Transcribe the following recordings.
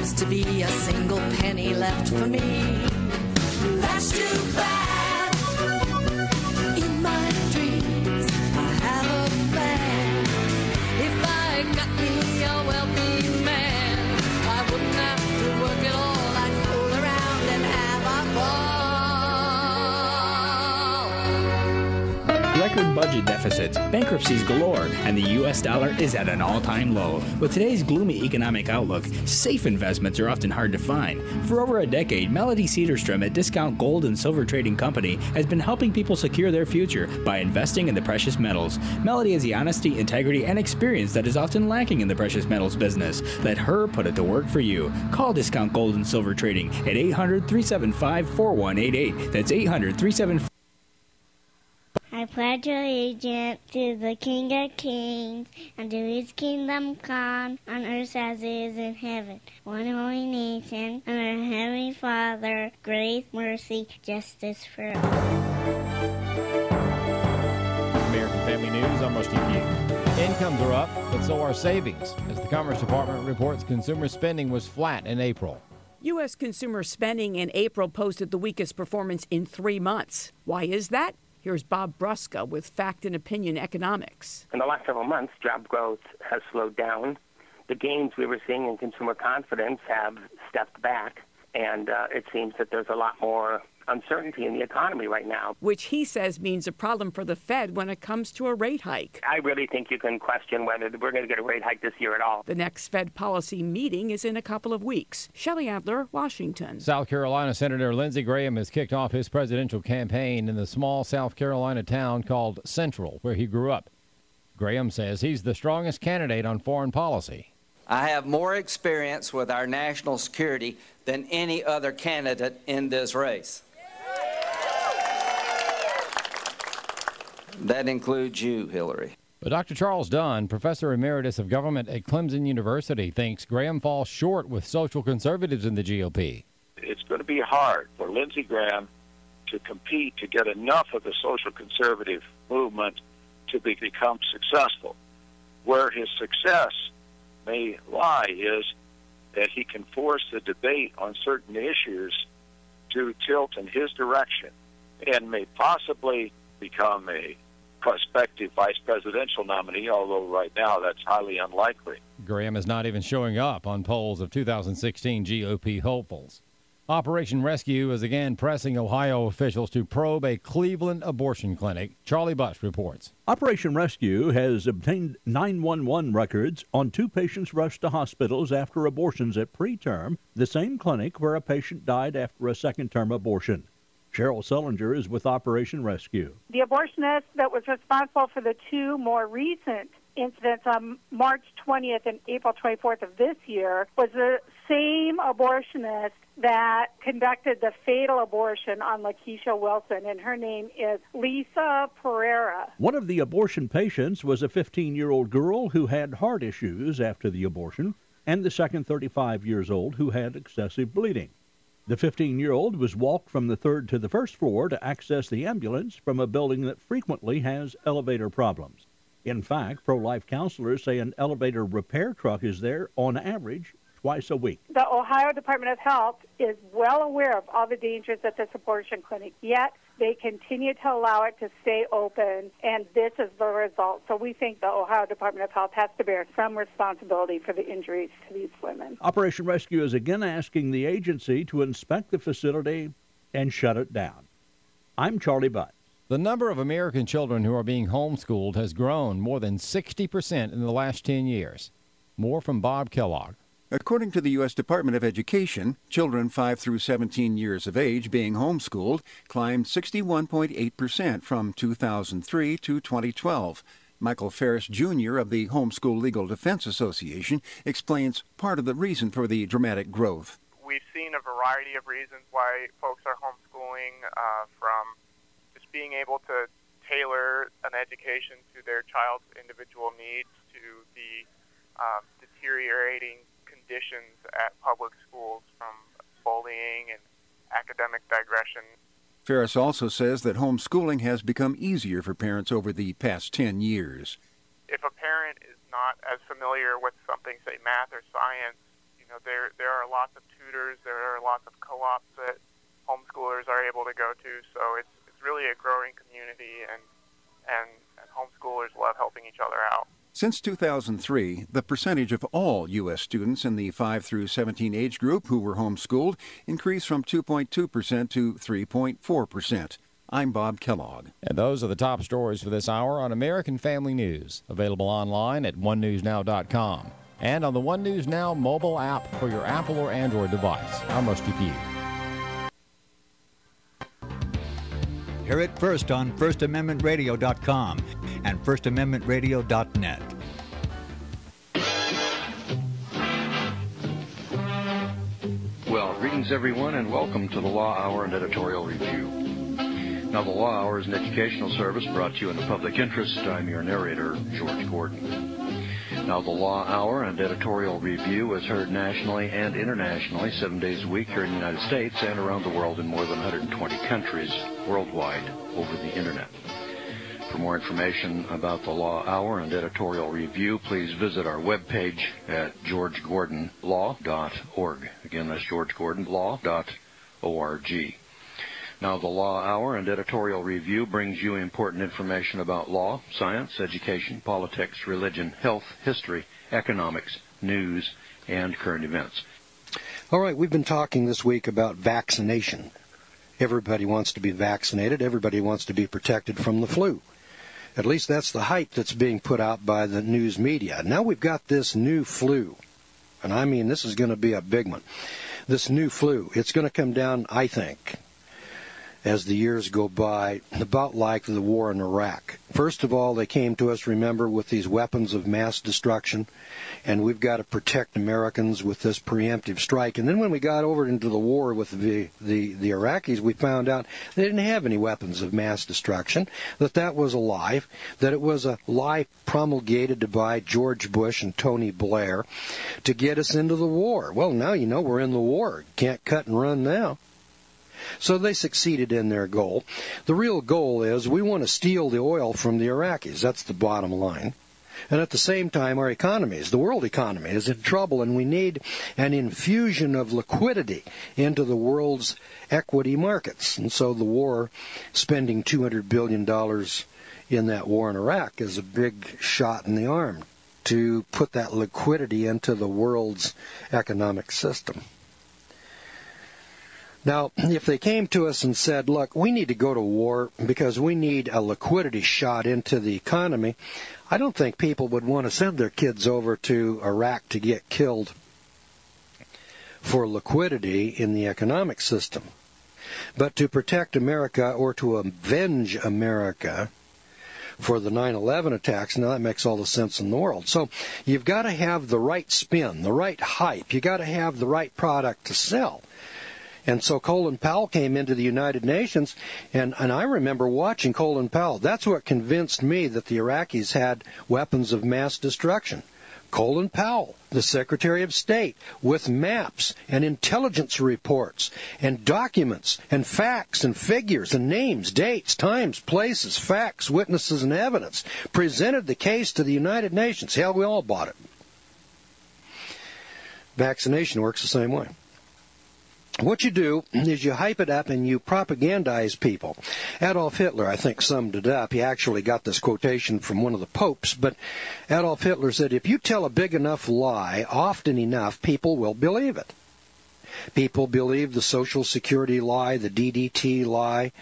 seems to be a single penny left for me. That's too bad. In my dreams, I have a plan. If I got me a wealthy man, I wouldn't have to work at all. I'd fool around and have a ball. Record budget deficits, bankruptcies galore, and the U.S. dollar is at an all-time low. With today's gloomy economic outlook, safe investments are often hard to find. For over a decade, Melody Cedarstrom at Discount Gold and Silver Trading Company has been helping people secure their future by investing in the precious metals. Melody has the honesty, integrity, and experience that is often lacking in the precious metals business. Let her put it to work for you. Call Discount Gold and Silver Trading at 800-375-4188. That's 800-375. I pledge allegiance to the King of Kings, and to his kingdom come, on earth as it is in heaven. One holy nation, under our Heavenly Father, grace, mercy, justice for all. American Family News, I'm Rusty Pugh. Incomes are up, but so are savings, as the Commerce Department reports consumer spending was flat in April. U.S. consumer spending in April posted the weakest performance in 3 months. Why is that? Here's Bob Bruska with Fact and Opinion Economics. In the last several months, job growth has slowed down. The gains we were seeing in consumer confidence have stepped back, and it seems that there's a lot more uncertainty in the economy right now. Which he says means a problem for the Fed when it comes to a rate hike. I really think you can question whether we're going to get a rate hike this year at all. The next Fed policy meeting is in a couple of weeks. Shelley Adler, Washington. South Carolina Senator Lindsey Graham has kicked off his presidential campaign in the small South Carolina town called Central, where he grew up. Graham says he's the strongest candidate on foreign policy. I have more experience with our national security than any other candidate in this race. That includes you, Hillary. But Dr. Charles Dunn, professor emeritus of government at Clemson University, thinks Graham falls short with social conservatives in the GOP. It's going to be hard for Lindsey Graham to compete to get enough of the social conservative movement to become successful. Where his success may lie is that he can force the debate on certain issues to tilt in his direction and may possibly become a prospective vice presidential nominee, although right now that's highly unlikely. Graham is not even showing up on polls of 2016 GOP hopefuls. Operation Rescue is again pressing Ohio officials to probe a Cleveland abortion clinic. Charlie Bush reports. Operation Rescue has obtained 911 records on 2 patients rushed to hospitals after abortions at preterm, the same clinic where a patient died after a second-term abortion. Cheryl Sullinger is with Operation Rescue. The abortionist that was responsible for the 2 more recent incidents on March 20th and April 24th of this year was the same abortionist that conducted the fatal abortion on Lakeisha Wilson, and her name is Lisa Pereira. One of the abortion patients was a 15-year-old girl who had heart issues after the abortion, and the second 35 years old who had excessive bleeding. The 15-year-old was walked from the 3rd to the 1st floor to access the ambulance from a building that frequently has elevator problems. In fact, pro-life counselors say an elevator repair truck is there on average twice a week. The Ohio Department of Health is well aware of all the dangers at this abortion clinic, yet they continue to allow it to stay open, and this is the result. So we think the Ohio Department of Health has to bear some responsibility for the injuries to these women. Operation Rescue is again asking the agency to inspect the facility and shut it down. I'm Charlie Butt. The number of American children who are being homeschooled has grown more than 60% in the last 10 years. More from Bob Kellogg. According to the U.S. Department of Education, children 5 through 17 years of age being homeschooled climbed 61.8% from 2003 to 2012. Michael Ferris, Jr. of the Homeschool Legal Defense Association explains part of the reason for the dramatic growth. We've seen a variety of reasons why folks are homeschooling, from just being able to tailor an education to their child's individual needs to the deteriorating conditions at public schools from bullying and academic digression. Ferris also says that homeschooling has become easier for parents over the past 10 years. If a parent is not as familiar with something, say math or science, there are lots of tutors, there are lots of co-ops that homeschoolers are able to go to. So it's really a growing community, and homeschoolers love helping each other out. Since 2003, the percentage of all U.S. students in the 5 through 17 age group who were homeschooled increased from 2.2% to 3.4%. I'm Bob Kellogg. And those are the top stories for this hour on American Family News, available online at onenewsnow.com and on the One News Now mobile app for your Apple or Android device. I'm Rusty Pugh. Hear it first on FirstAmendmentRadio.com and FirstAmendmentRadio.net. Well, greetings everyone, and welcome to the Law Hour and Editorial Review. Now, the Law Hour is an educational service brought to you in the public interest. I'm your narrator, George Gordon. Now, the Law Hour and Editorial Review is heard nationally and internationally 7 days a week here in the United States and around the world in more than 120 countries worldwide over the Internet. For more information about the Law Hour and Editorial Review, please visit our webpage at georgegordonlaw.org. Again, that's georgegordonlaw.org. Now, the Law Hour and Editorial Review brings you important information about law, science, education, politics, religion, health, history, economics, news, and current events. All right, we've been talking this week about vaccination. Everybody wants to be vaccinated. Everybody wants to be protected from the flu. At least that's the hype that's being put out by the news media. Now we've got this new flu, and I mean this is going to be a big one. This new flu, it's going to come down, I think, as the years go by, about like the war in Iraq. First of all, they came to us, remember, with these weapons of mass destruction, and we've got to protect Americans with this preemptive strike. And then when we got over into the war with the Iraqis, we found out they didn't have any weapons of mass destruction, that was a lie, that it was a lie promulgated by George Bush and Tony Blair to get us into the war. Well, now you know we're in the war. Can't cut and run now. So they succeeded in their goal. The real goal is we want to steal the oil from the Iraqis. That's the bottom line. And at the same time, our economies, the world economy, is in trouble, and we need an infusion of liquidity into the world's equity markets. And so the war, spending $200 billion in that war in Iraq, is a big shot in the arm to put that liquidity into the world's economic system. Now, if they came to us and said, look, we need to go to war because we need a liquidity shot into the economy, I don't think people would want to send their kids over to Iraq to get killed for liquidity in the economic system. But to protect America or to avenge America for the 9/11 attacks, now that makes all the sense in the world. So you've got to have the right spin, the right hype. You've got to have the right product to sell. And so Colin Powell came into the United Nations, and I remember watching Colin Powell. That's what convinced me that the Iraqis had weapons of mass destruction. Colin Powell, the Secretary of State, with maps and intelligence reports and documents and facts and figures and names, dates, times, places, facts, witnesses, and evidence, presented the case to the United Nations. Hell, we all bought it. Vaccination works the same way. What you do is you hype it up and you propagandize people. Adolf Hitler, I think, summed it up. He actually got this quotation from one of the popes, but Adolf Hitler said, if you tell a big enough lie often enough, people will believe it. People believe the Social Security lie, the DDT lie,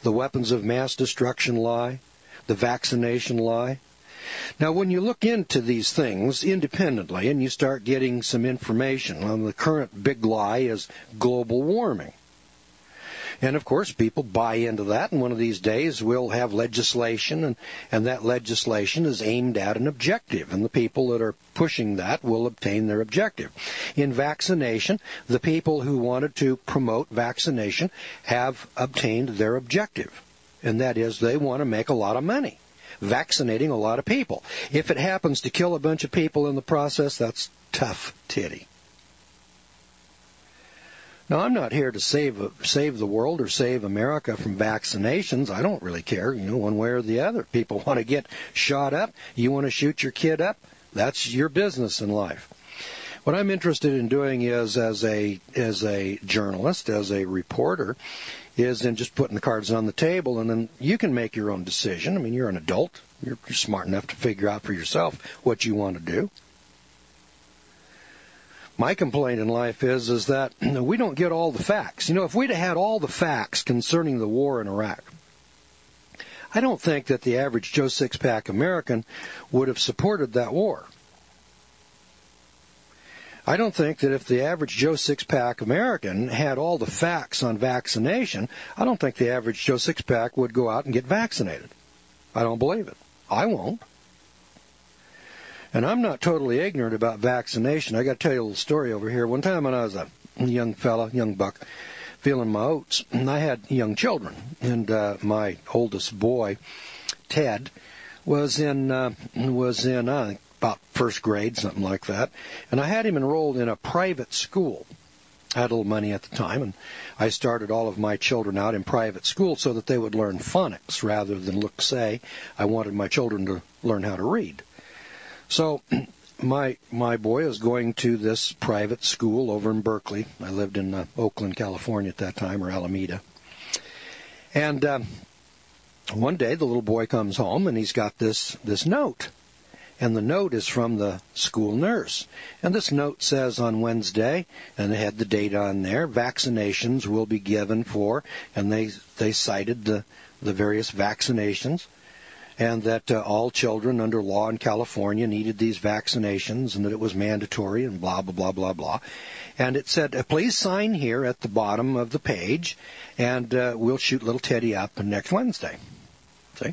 the weapons of mass destruction lie, the vaccination lie. Now, when you look into these things independently and you start getting some information on the current big lie is global warming. And, of course, people buy into that, and one of these days we'll have legislation, and that legislation is aimed at an objective, and the people that are pushing that will obtain their objective. In vaccination, the people who wanted to promote vaccination have obtained their objective, and that is they want to make a lot of money vaccinating a lot of people. If it happens to kill a bunch of people in the process, that's tough titty. Now, I'm not here to save the world or save America from vaccinations. I don't really care, one way or the other. People want to get shot up. You want to shoot your kid up. That's your business in life. What I'm interested in doing is, as a journalist, as a reporter, is in just putting the cards on the table, and then you can make your own decision. I mean, you're an adult. You're smart enough to figure out for yourself what you want to do. My complaint in life is that we don't get all the facts. You know, if we'd have had all the facts concerning the war in Iraq, I don't think that the average Joe Six-Pack American would have supported that war. I don't think that if the average Joe Six-Pack American had all the facts on vaccination, I don't think the average Joe Six-Pack would go out and get vaccinated. I don't believe it. I won't. And I'm not totally ignorant about vaccination. I got to tell you a little story over here. One time when I was a young buck, feeling my oats, and I had young children, and my oldest boy, Ted, was in about first grade, something like that, and I had him enrolled in a private school. I had a little money at the time, and I started all of my children out in private school so that they would learn phonics rather than look-say. I wanted my children to learn how to read. So my boy is going to this private school over in Berkeley. I lived in Oakland, California at that time, or Alameda. And one day the little boy comes home, and he's got this note. And the note is from the school nurse. And this note says on Wednesday, and they had the date on there, vaccinations will be given for, and they cited the various vaccinations, and that all children under law in California needed these vaccinations, and that it was mandatory, and blah, blah, blah, blah, blah. And it said, please sign here at the bottom of the page, and we'll shoot little Teddy up next Wednesday. See?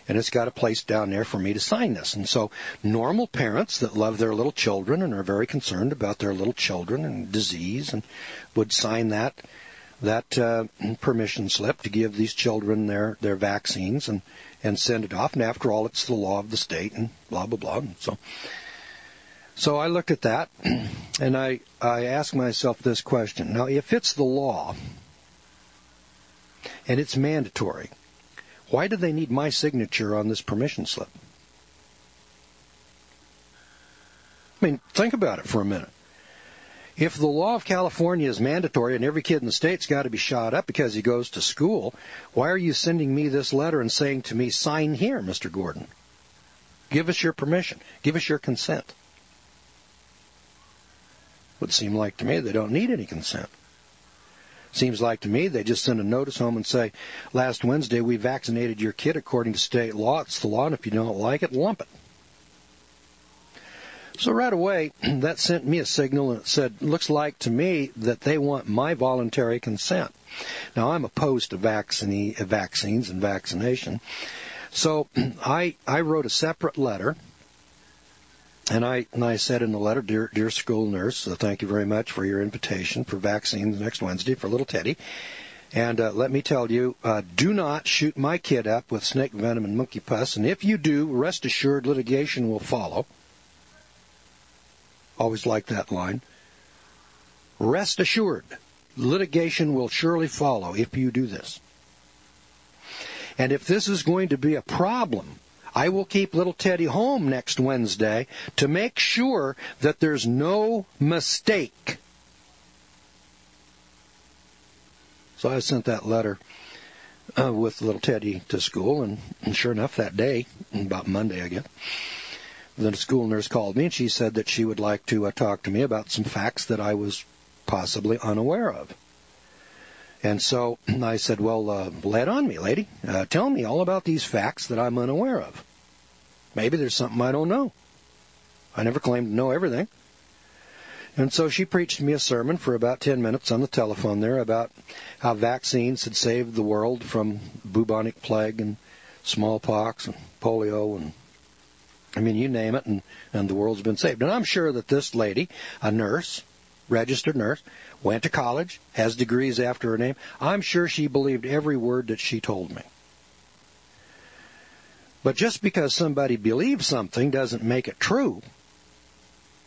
And it's got a place down there for me to sign this. And so normal parents that love their little children and are very concerned about their little children and disease and would sign that permission slip to give these children their vaccines and send it off. And after all, it's the law of the state and blah, blah, blah. And so I looked at that, and I asked myself this question. Now, if it's the law and it's mandatory, why do they need my signature on this permission slip? I mean, think about it for a minute. If the law of California is mandatory and every kid in the state's got to be shot up because he goes to school, why are you sending me this letter and saying to me, sign here, Mr. Gordon? Give us your permission. Give us your consent. Would seem like to me they don't need any consent. Seems like to me they just send a notice home and say, last Wednesday we vaccinated your kid according to state law. It's the law, and if you don't like it, lump it. So right away, that sent me a signal, and it said, looks like to me that they want my voluntary consent. Now, I'm opposed to vaccines and vaccination. So I wrote a separate letter. And I said in the letter, dear school nurse, thank you very much for your invitation for vaccines next Wednesday for little Teddy. And let me tell you, do not shoot my kid up with snake venom and monkey pus. And if you do, rest assured litigation will follow. Always like that line. Rest assured, litigation will surely follow if you do this. And if this is going to be a problem, I will keep little Teddy home next Wednesday to make sure that there's no mistake. So I sent that letter with little Teddy to school, and sure enough, that day, about Monday, I guess, the school nurse called me, and she said that she would like to talk to me about some facts that I was possibly unaware of. And so I said, well, lay it on me, lady. Tell me all about these facts that I'm unaware of. Maybe there's something I don't know. I never claimed to know everything. And so she preached me a sermon for about 10 minutes on the telephone there about how vaccines had saved the world from bubonic plague and smallpox and polio and, I mean, you name it, and the world's been saved. And I'm sure that this lady, a nurse, registered nurse, went to college, has degrees after her name. I'm sure she believed every word that she told me. But just because somebody believes something doesn't make it true.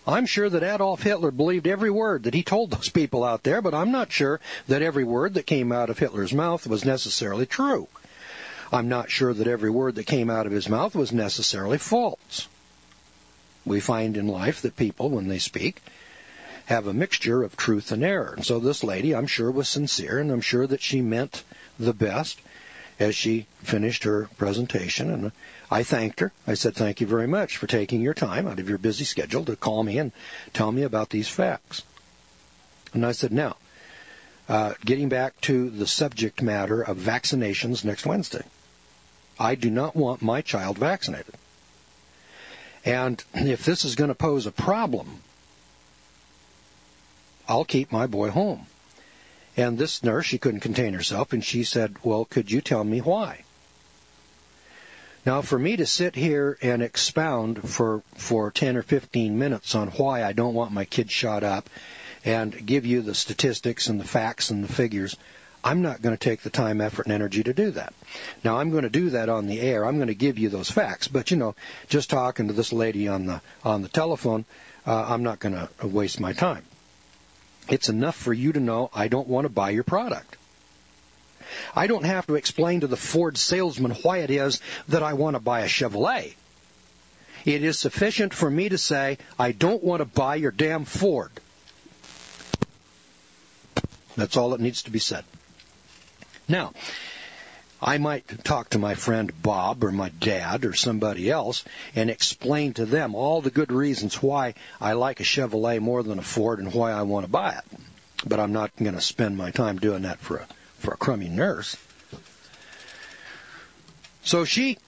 I'm sure that Adolf Hitler believed every word that he told those people out there, but I'm not sure that every word that came out of Hitler's mouth was necessarily true. I'm not sure that every word that came out of his mouth was necessarily false. We find in life that people, when they speak, have a mixture of truth and error. And so this lady, I'm sure, was sincere, and I'm sure that she meant the best as she finished her presentation. And I thanked her. I said, thank you very much for taking your time out of your busy schedule to call me and tell me about these facts. And I said, now, getting back to the subject matter of vaccinations next Wednesday, I do not want my child vaccinated. And if this is going to pose a problem, I'll keep my boy home. And this nurse, she couldn't contain herself, and she said, well, could you tell me why? Now, for me to sit here and expound for 10 or 15 minutes on why I don't want my kid shot up and give you the statistics and the facts and the figures, I'm not going to take the time, effort, and energy to do that. Now, I'm going to do that on the air. I'm going to give you those facts. But, just talking to this lady on the telephone, I'm not going to waste my time. It's enough for you to know I don't want to buy your product. I don't have to explain to the Ford salesman why it is that I want to buy a Chevrolet. It is sufficient for me to say, I don't want to buy your damn Ford. That's all that needs to be said. Now, I might talk to my friend Bob or my dad or somebody else and explain to them all the good reasons why I like a Chevrolet more than a Ford and why I want to buy it. But I'm not going to spend my time doing that for a crummy nurse. So she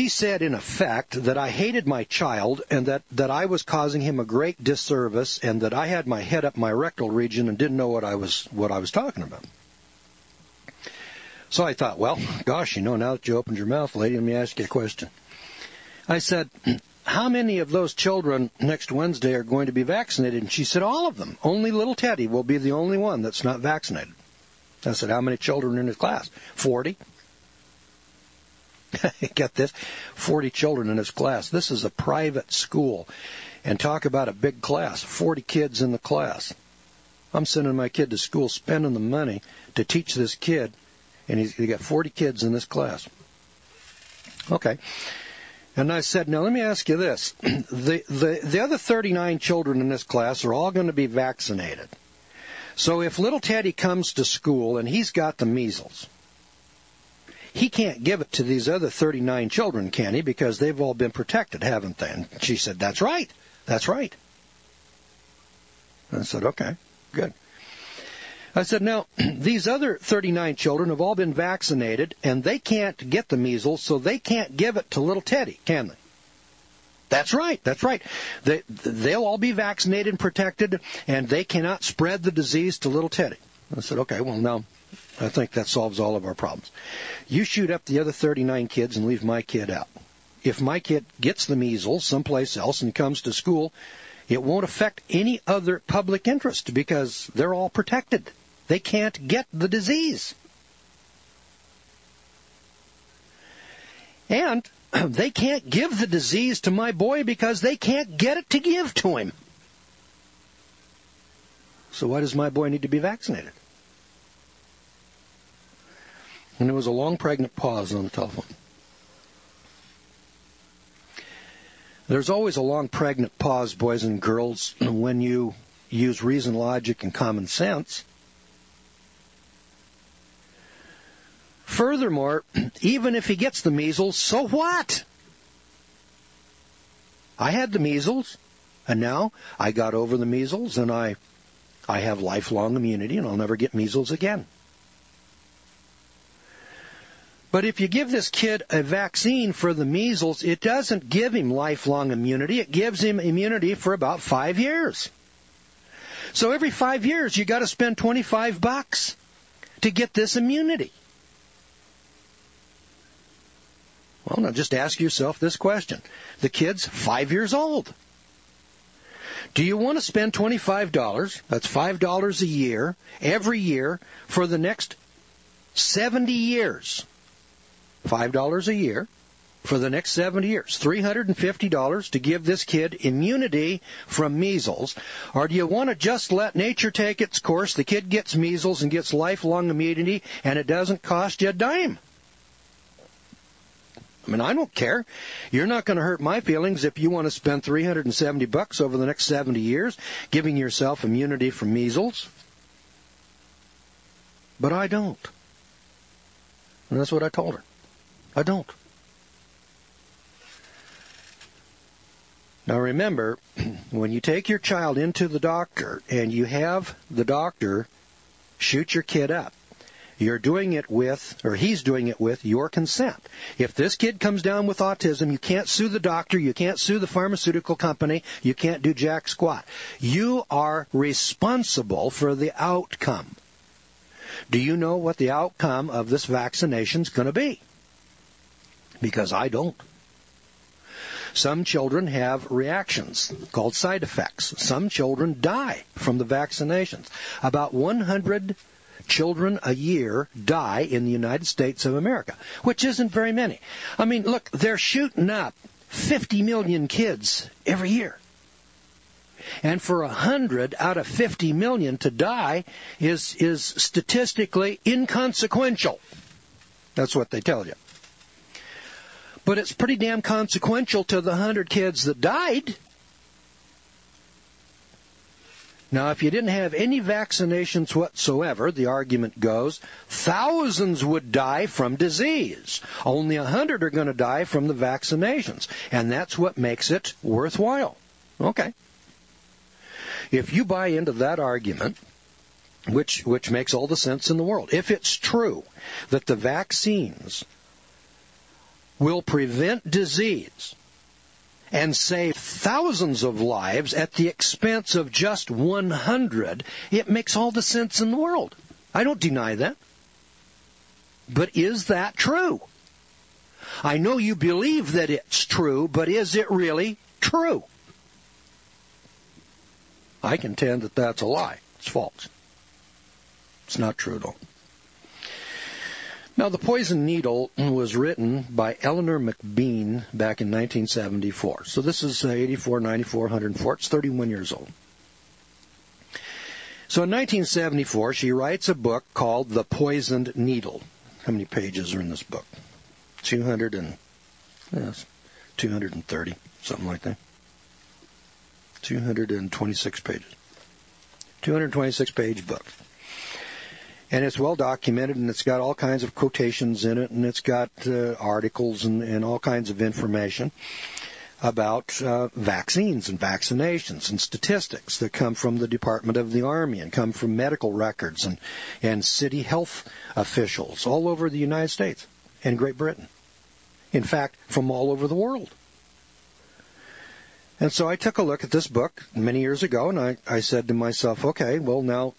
said, in effect, that I hated my child and that I was causing him a great disservice and that I had my head up my rectal region and didn't know what I was talking about. So I thought, well, gosh, now that you opened your mouth, lady, let me ask you a question. I said, how many of those children next Wednesday are going to be vaccinated? And she said, all of them. Only little Teddy will be the only one that's not vaccinated. I said, how many children in his class? 40. Get this, 40 children in his class. This is a private school. And talk about a big class, 40 kids in the class. I'm sending my kid to school, spending the money to teach this kid, and he's got 40 kids in this class. Okay. And I said, now let me ask you this. The other 39 children in this class are all going to be vaccinated. So if little Teddy comes to school and he's got the measles, he can't give it to these other 39 children, can he? Because they've all been protected, haven't they? And she said, that's right. That's right. I said, okay, good. I said, now, these other 39 children have all been vaccinated, and they can't get the measles, so they can't give it to little Teddy, can they? That's right. That's right. They'll all be vaccinated and protected, and they cannot spread the disease to little Teddy. I said, okay, well, now, I think that solves all of our problems. You shoot up the other 39 kids and leave my kid out. If my kid gets the measles someplace else and comes to school, it won't affect any other public interest because they're all protected. They can't get the disease. And they can't give the disease to my boy because they can't get it to give to him. So why does my boy need to be vaccinated? And there was a long, pregnant pause on the telephone. There's always a long, pregnant pause, boys and girls, when you use reason, logic, and common sense. Furthermore, even if he gets the measles, so what? I had the measles, and now I got over the measles, and I have lifelong immunity, and I'll never get measles again. But if you give this kid a vaccine for the measles, it doesn't give him lifelong immunity. It gives him immunity for about 5 years. So every 5 years, you got to spend $25 to get this immunity. Well, now just ask yourself this question. The kid's 5 years old. Do you want to spend $25, that's $5 a year, every year, for the next 70 years? $5 a year for the next 70 years. $350 to give this kid immunity from measles. Or do you want to just let nature take its course? The kid gets measles and gets lifelong immunity, and it doesn't cost you a dime. I mean, I don't care. You're not going to hurt my feelings if you want to spend $370 over the next 70 years giving yourself immunity from measles. But I don't. And that's what I told her. I don't. Now remember, when you take your child into the doctor and you have the doctor shoot your kid up, you're doing it with, or he's doing it with, your consent. If this kid comes down with autism, you can't sue the doctor, you can't sue the pharmaceutical company, you can't do jack squat. You are responsible for the outcome. Do you know what the outcome of this vaccination is going to be? Because I don't. Some children have reactions called side effects. Some children die from the vaccinations. About 100 children a year die in the United States of America, which isn't very many. I mean, look, they're shooting up 50 million kids every year. And for 100 out of 50 million to die is statistically inconsequential. That's what they tell you. But it's pretty damn consequential to the 100 kids that died. Now, if you didn't have any vaccinations whatsoever, the argument goes, thousands would die from disease. Only 100 are going to die from the vaccinations. And that's what makes it worthwhile. Okay. If you buy into that argument, which makes all the sense in the world, if it's true that the vaccines will prevent disease and save thousands of lives at the expense of just 100, it makes all the sense in the world. I don't deny that. But is that true? I know you believe that it's true, but is it really true? I contend that that's a lie. It's false. It's not true at all. Now, The Poison Needle was written by Eleanor McBean back in 1974. So this is 84, 94, 104. It's 31 years old. So in 1974, she writes a book called The Poisoned Needle. How many pages are in this book? 230, something like that. 226 pages. 226-page book. And it's well documented, and it's got all kinds of quotations in it, and it's got articles and all kinds of information about vaccines and vaccinations and statistics that come from the Department of the Army and come from medical records and city health officials all over the United States and Great Britain. In fact, from all over the world. And so I took a look at this book many years ago, and I said to myself, okay, well, now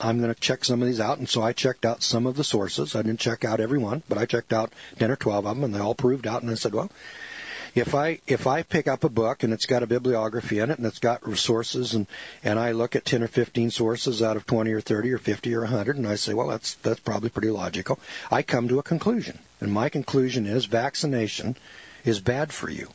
I'm going to check some of these out. And so I checked out some of the sources. I didn't check out every one, but I checked out 10 or 12 of them, and they all proved out. And I said, well, if I pick up a book and it's got a bibliography in it and it's got resources, and I look at 10 or 15 sources out of 20 or 30 or 50 or 100, and I say, well, that's probably pretty logical, I come to a conclusion. And my conclusion is vaccination is bad for you.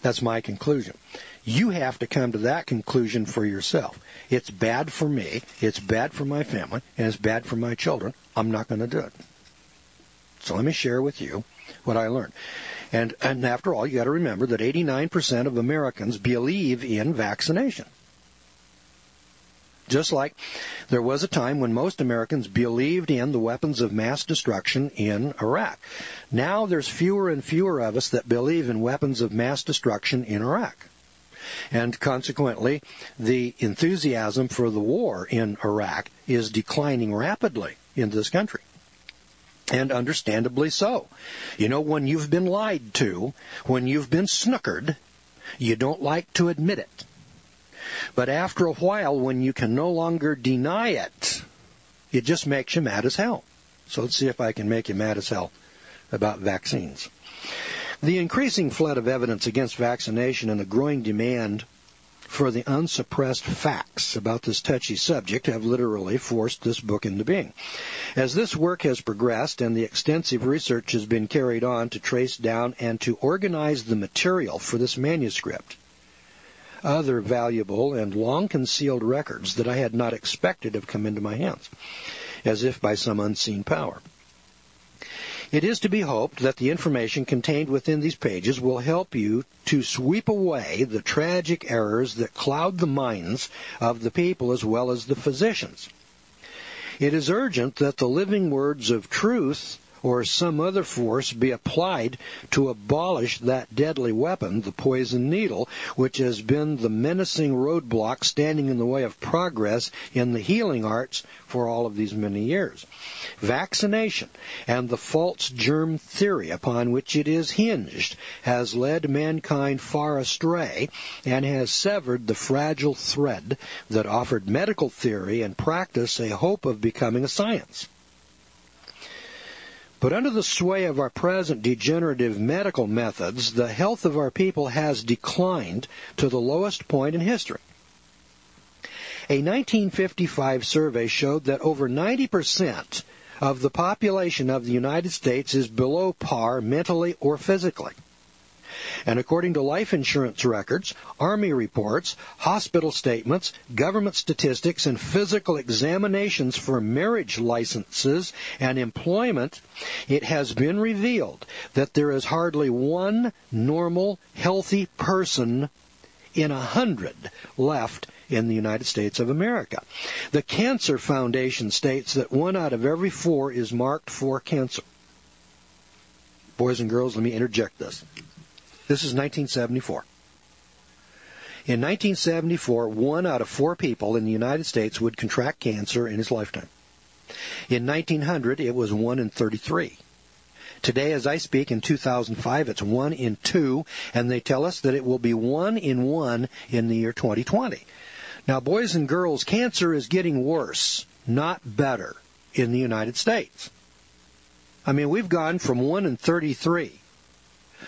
That's my conclusion. You have to come to that conclusion for yourself. It's bad for me, it's bad for my family, and it's bad for my children. I'm not going to do it. So let me share with you what I learned. And after all, you got to remember that 89% of Americans believe in vaccination. Just like there was a time when most Americans believed in the weapons of mass destruction in Iraq. Now there's fewer and fewer of us that believe in weapons of mass destruction in Iraq. And consequently, the enthusiasm for the war in Iraq is declining rapidly in this country. And understandably so. You know, when you've been lied to, when you've been snookered, you don't like to admit it. But after a while, when you can no longer deny it, it just makes you mad as hell. So let's see if I can make you mad as hell about vaccines. The increasing flood of evidence against vaccination and the growing demand for the unsuppressed facts about this touchy subject have literally forced this book into being. As this work has progressed and the extensive research has been carried on to trace down and to organize the material for this manuscript, other valuable and long-concealed records that I had not expected have come into my hands, as if by some unseen power. It is to be hoped that the information contained within these pages will help you to sweep away the tragic errors that cloud the minds of the people as well as the physicians. It is urgent that the living words of truth or some other force be applied to abolish that deadly weapon, the poison needle, which has been the menacing roadblock standing in the way of progress in the healing arts for all of these many years. Vaccination and the false germ theory upon which it is hinged has led mankind far astray and has severed the fragile thread that offered medical theory and practice a hope of becoming a science. But under the sway of our present degenerative medical methods, the health of our people has declined to the lowest point in history. A 1955 survey showed that over 90% of the population of the United States is below par mentally or physically. And according to life insurance records, Army reports, hospital statements, government statistics, and physical examinations for marriage licenses and employment, it has been revealed that there is hardly one normal, healthy person in 100 left in the United States of America. The Cancer Foundation states that 1 out of every 4 is marked for cancer. Boys and girls, let me interject this. This is 1974. In 1974, 1 out of 4 people in the United States would contract cancer in his lifetime. In 1900, it was 1 in 33. Today, as I speak, in 2005, it's 1 in 2, and they tell us that it will be 1 in 1 in the year 2020. Now, boys and girls, cancer is getting worse, not better, in the United States. I mean, we've gone from 1 in 33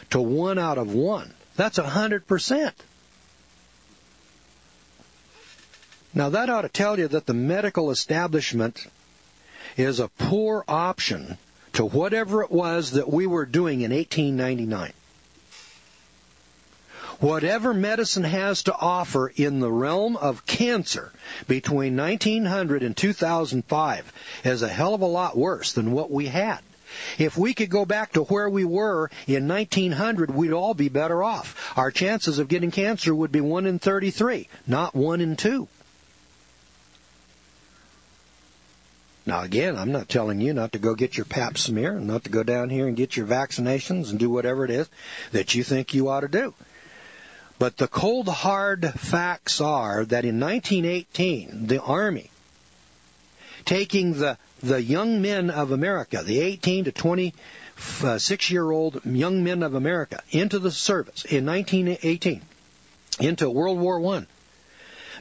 to 1 out of 1. That's 100%. Now, that ought to tell you that the medical establishment is a poor option to whatever it was that we were doing in 1899. Whatever medicine has to offer in the realm of cancer between 1900 and 2005 is a hell of a lot worse than what we had. If we could go back to where we were in 1900, we'd all be better off. Our chances of getting cancer would be 1 in 33, not 1 in 2. Now, again, I'm not telling you not to go get your pap smear and not to go down here and get your vaccinations and do whatever it is that you think you ought to do. But the cold, hard facts are that in 1918, the Army, taking the young men of America, the 18 to 26-year-old young men of America, into the service in 1918, into World War I,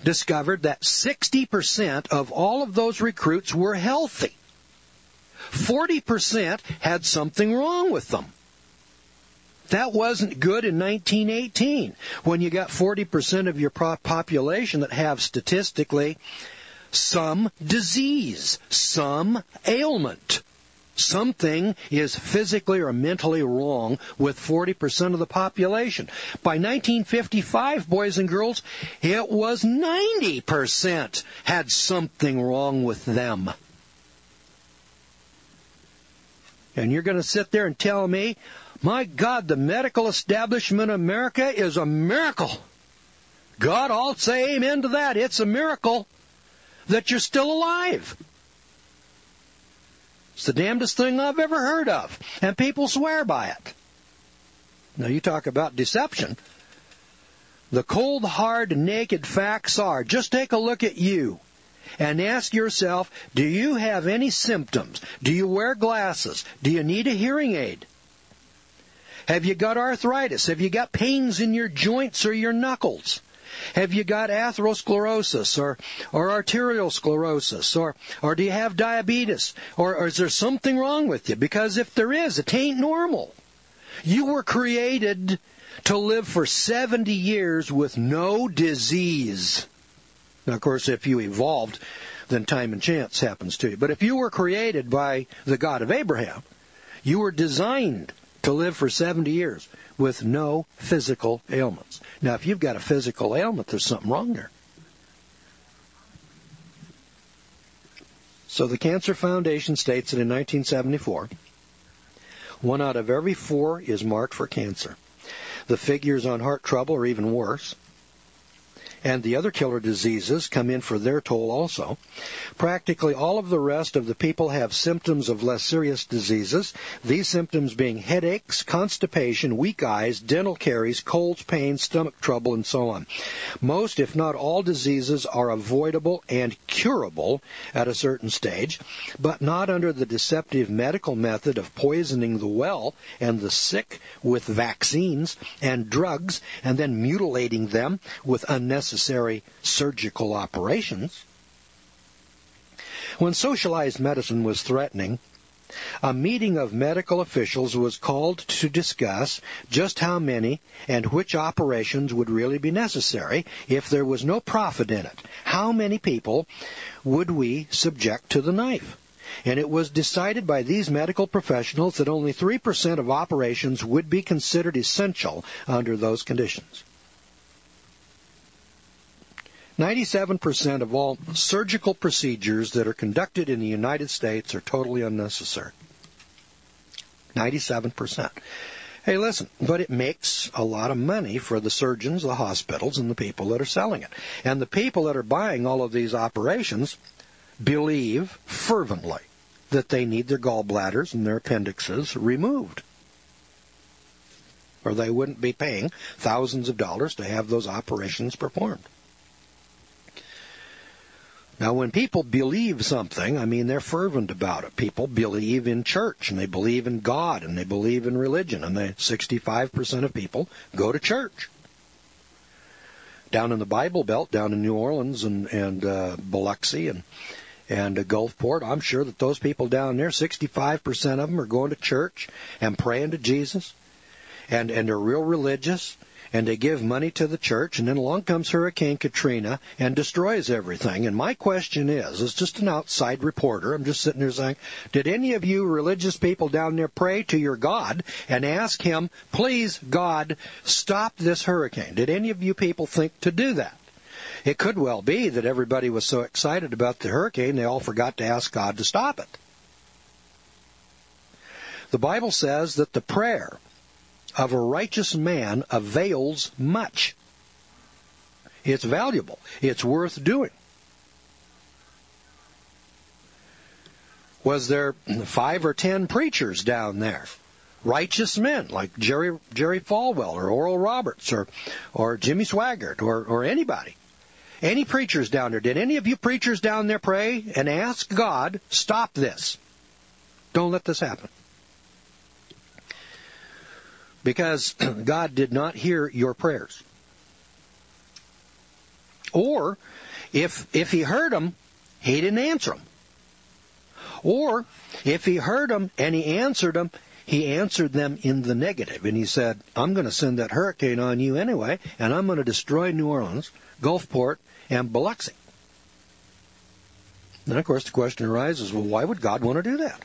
discovered that 60% of all of those recruits were healthy. 40% had something wrong with them. That wasn't good in 1918, when you got 40% of your population that have statistically some disease, some ailment. Something is physically or mentally wrong with 40% of the population. By 1955, boys and girls, it was 90% had something wrong with them. And you're going to sit there and tell me, my God, the medical establishment of America is a miracle. God, I'll say amen to that. It's a miracle that you're still alive. It's the damnedest thing I've ever heard of, and people swear by it. Now, you talk about deception. The cold, hard, naked facts are, just take a look at you and ask yourself, do you have any symptoms? Do you wear glasses? Do you need a hearing aid? Have you got arthritis? Have you got pains in your joints or your knuckles? Have you got atherosclerosis or arterial sclerosis? Or do you have diabetes? Or is there something wrong with you? Because if there is, it ain't normal. You were created to live for 70 years with no disease. Now, of course, if you evolved, then time and chance happens to you. But if you were created by the God of Abraham, you were designed to live for 70 years with no physical ailments. Now, if you've got a physical ailment, there's something wrong there. So the Cancer Foundation states that in 1974, 1 out of every 4 is marked for cancer. The figures on heart trouble are even worse. And the other killer diseases come in for their toll also. Practically all of the rest of the people have symptoms of less serious diseases, these symptoms being headaches, constipation, weak eyes, dental caries, colds, pain, stomach trouble, and so on. Most, if not all, diseases are avoidable and curable at a certain stage, but not under the deceptive medical method of poisoning the well and the sick with vaccines and drugs and then mutilating them with unnecessary surgical operations. When socialized medicine was threatening, a meeting of medical officials was called to discuss just how many and which operations would really be necessary if there was no profit in it. How many people would we subject to the knife? And it was decided by these medical professionals that only 3% of operations would be considered essential under those conditions. 97% of all surgical procedures that are conducted in the United States are totally unnecessary. 97%. Hey, listen, but it makes a lot of money for the surgeons, the hospitals, and the people that are selling it. And the people that are buying all of these operations believe fervently that they need their gallbladders and their appendixes removed, or they wouldn't be paying thousands of dollars to have those operations performed. Now, when people believe something, I mean, they're fervent about it. People believe in church, and they believe in God, and they believe in religion, and 65% of people go to church. Down in the Bible Belt, down in New Orleans and Biloxi and Gulfport, I'm sure that those people down there, 65% of them are going to church and praying to Jesus, and they're real religious, and they give money to the church, and then along comes Hurricane Katrina and destroys everything. And my question is, as just an outside reporter, I'm just sitting there saying, did any of you religious people down there pray to your God and ask him, please, God, stop this hurricane? Did any of you people think to do that? It could well be that everybody was so excited about the hurricane, they all forgot to ask God to stop it. The Bible says that the prayer of a righteous man avails much. It's valuable. It's worth doing. Was there 5 or 10 preachers down there? Righteous men like Jerry Falwell or Oral Roberts or Jimmy Swaggart or anybody. Any preachers down there? Did any of you preachers down there pray and ask God, stop this? Don't let this happen. Because God did not hear your prayers. Or, if he heard them, he didn't answer them. Or, if he heard them and he answered them in the negative. And he said, I'm going to send that hurricane on you anyway, and I'm going to destroy New Orleans, Gulfport, and Biloxi. Then, of course, the question arises, well, why would God want to do that?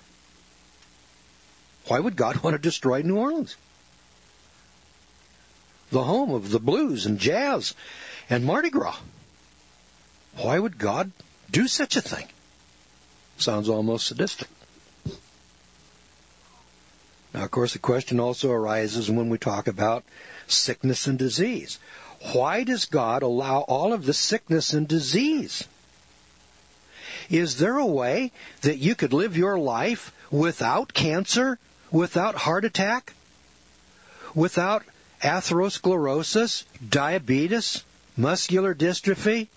Why would God want to destroy New Orleans? The home of the blues and jazz and Mardi Gras. Why would God do such a thing? Sounds almost sadistic. Now, of course, the question also arises when we talk about sickness and disease. Why does God allow all of this sickness and disease? Is there a way that you could live your life without cancer, without heart attack, without atherosclerosis, diabetes, muscular dystrophy?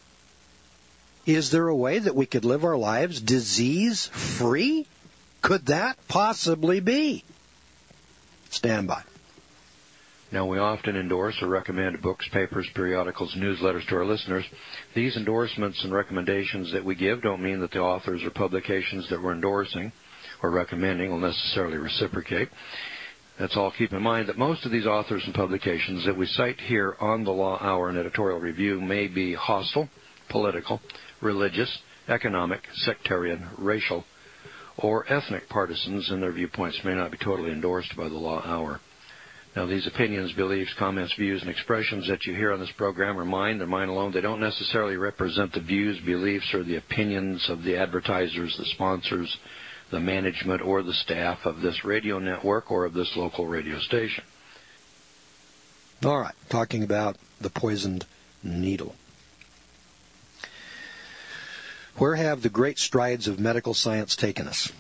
Is there a way that we could live our lives disease-free? Could that possibly be? Stand by. Now, we often endorse or recommend books, papers, periodicals, newsletters to our listeners. These endorsements and recommendations that we give don't mean that the authors or publications that we're endorsing or recommending will necessarily reciprocate. Let's all keep in mind that most of these authors and publications that we cite here on the Law Hour and Editorial Review may be hostile, political, religious, economic, sectarian, racial, or ethnic partisans, and their viewpoints may not be totally endorsed by the Law Hour. Now, these opinions, beliefs, comments, views, and expressions that you hear on this program are mine. They're mine alone. They don't necessarily represent the views, beliefs, or the opinions of the advertisers, the sponsors, the management or the staff of this radio network or of this local radio station. All right, talking about the poisoned needle. Where have the great strides of medical science taken us?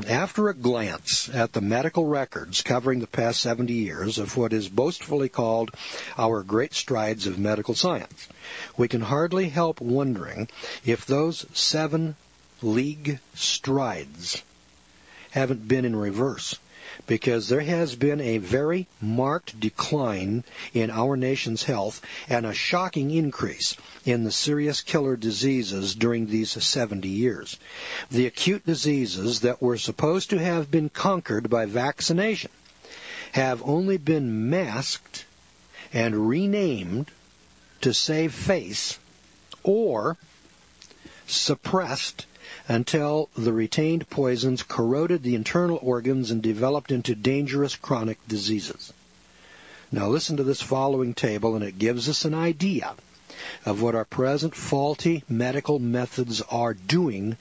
After a glance at the medical records covering the past 70 years of what is boastfully called our great strides of medical science, we can hardly help wondering if those 7 league strides haven't been in reverse, because there has been a very marked decline in our nation's health and a shocking increase in the serious killer diseases during these 70 years. The acute diseases that were supposed to have been conquered by vaccination have only been masked and renamed to save face or suppressed until the retained poisons corroded the internal organs and developed into dangerous chronic diseases. Now listen to this following table, and it gives us an idea of what our present faulty medical methods are doing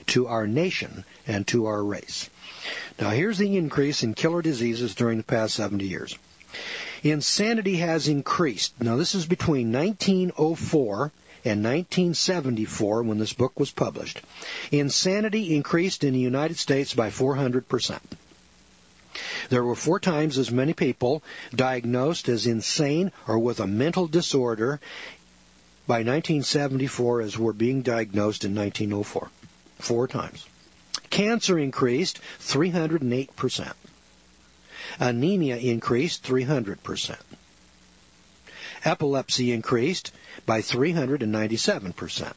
to our nation and to our race. Now here's the increase in killer diseases during the past 70 years. Insanity has increased. Now this is between 1904 and 1974, when this book was published. Insanity increased in the United States by 400%. There were 4 times as many people diagnosed as insane or with a mental disorder by 1974 as were being diagnosed in 1904. 4 times. Cancer increased 308%. Anemia increased 300%. Epilepsy increased by 397%.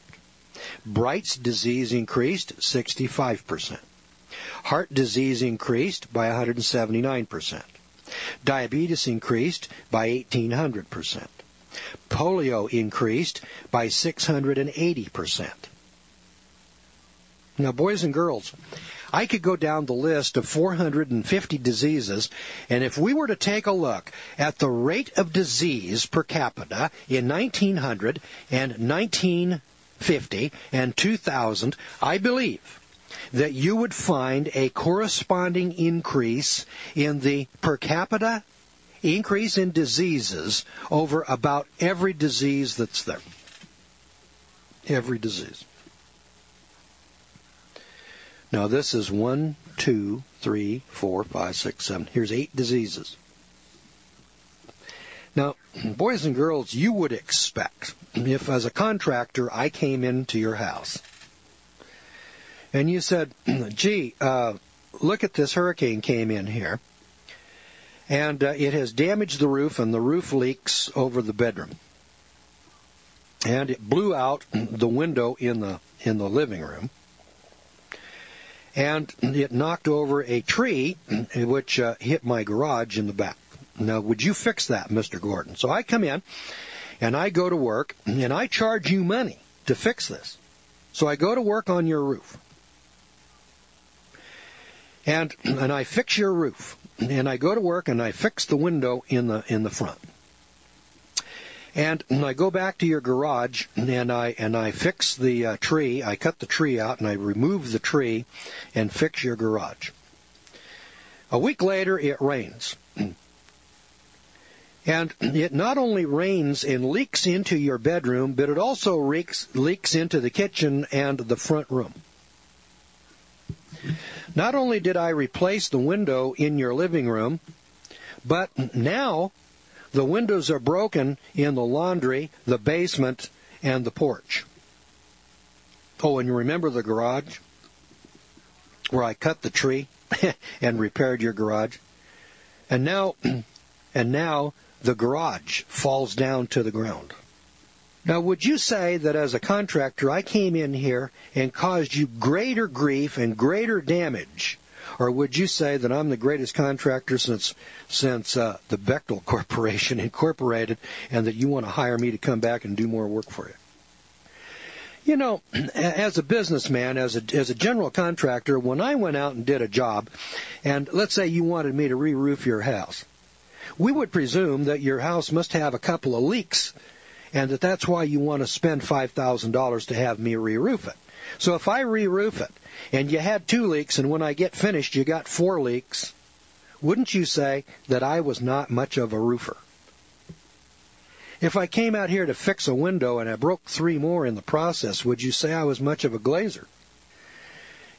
Bright's disease increased 65%. Heart disease increased by 179%. Diabetes increased by 1,800%. Polio increased by 680%. Now, boys and girls, I could go down the list of 450 diseases, and if we were to take a look at the rate of disease per capita in 1900 and 1950 and 2000, I believe that you would find a corresponding increase in the per capita increase in diseases over about every disease that's there. Every disease. Now this is 1, 2, 3, 4, 5, 6, 7. Here's 8 diseases. Now, boys and girls, you would expect, if as a contractor I came into your house and you said, gee, look at this hurricane came in here, and it has damaged the roof, and the roof leaks over the bedroom. And it blew out the window in the living room. And it knocked over a tree, which hit my garage in the back. Now, would you fix that, Mr. Gordon? So I come in, and I go to work, and I charge you money to fix this. So I go to work on your roof. And I fix your roof. And I go to work, and I fix the window in the front. And I go back to your garage, and I fix the tree. I cut the tree out, and I remove the tree and fix your garage. A week later, it rains. And it not only rains and leaks into your bedroom, but it also leaks into the kitchen and the front room. Not only did I replace the window in your living room, but now the windows are broken in the laundry, the basement, and the porch. Oh, and you remember the garage where I cut the tree and repaired your garage? And now the garage falls down to the ground. Now, would you say that as a contractor I came in here and caused you greater grief and greater damage? Or would you say that I'm the greatest contractor since the Bechtel Corporation Incorporated, and that you want to hire me to come back and do more work for you? You know, as a businessman, as a general contractor, when I went out and did a job, and let's say you wanted me to re-roof your house, we would presume that your house must have a couple of leaks, and that's why you want to spend $5,000 to have me re-roof it. So if I re-roof it, and you had 2 leaks, and when I get finished you got 4 leaks, wouldn't you say that I was not much of a roofer? If I came out here to fix a window and I broke 3 more in the process, would you say I was much of a glazer?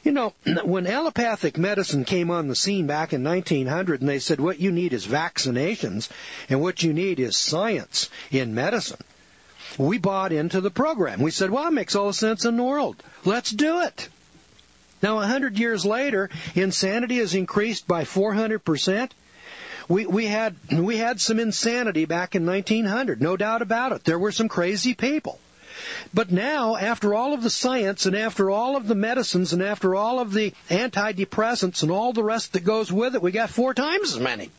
You know, when allopathic medicine came on the scene back in 1900 and they said what you need is vaccinations and what you need is science in medicine, we bought into the program. We said, well, it makes all the sense in the world. Let's do it. Now, 100 years later, insanity has increased by 400%. We had some insanity back in 1900, no doubt about it. There were some crazy people. But now, after all of the science and after all of the medicines and after all of the antidepressants and all the rest that goes with it, we got 4 times as many.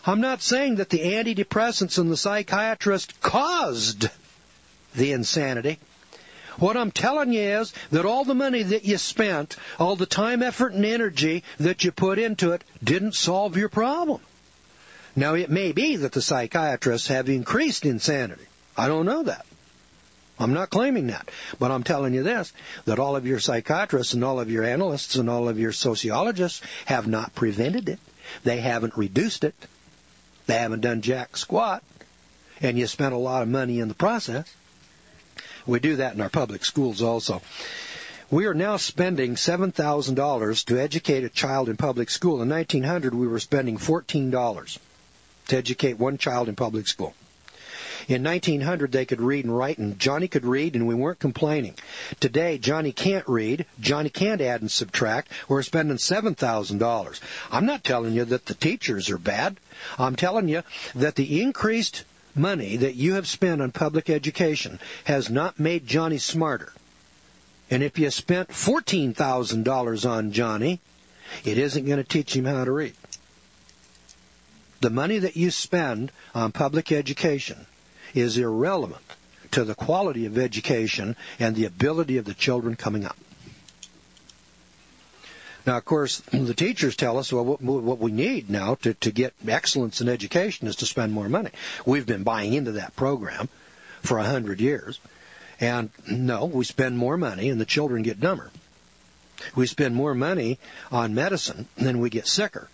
I'm not saying that the antidepressants and the psychiatrist caused the insanity. What I'm telling you is that all the money that you spent, all the time, effort, and energy that you put into it didn't solve your problem. Now, it may be that the psychiatrists have increased insanity. I don't know that. I'm not claiming that. But I'm telling you this, that all of your psychiatrists and all of your analysts and all of your sociologists have not prevented it. They haven't reduced it. They haven't done jack squat. And you spent a lot of money in the process. We do that in our public schools also. We are now spending $7,000 to educate a child in public school. In 1900, we were spending $14 to educate one child in public school. In 1900, they could read and write, and Johnny could read, and we weren't complaining. Today, Johnny can't read, Johnny can't add and subtract. We're spending $7,000. I'm not telling you that the teachers are bad. I'm telling you that the increased money that you have spent on public education has not made Johnny smarter. And if you spent $14,000 on Johnny, it isn't going to teach him how to read. The money that you spend on public education is irrelevant to the quality of education and the ability of the children coming up. Now, of course, the teachers tell us, well, what we need now to get excellence in education is to spend more money. We've been buying into that program for 100 years. And no, we spend more money and the children get dumber. We spend more money on medicine and then we get sicker.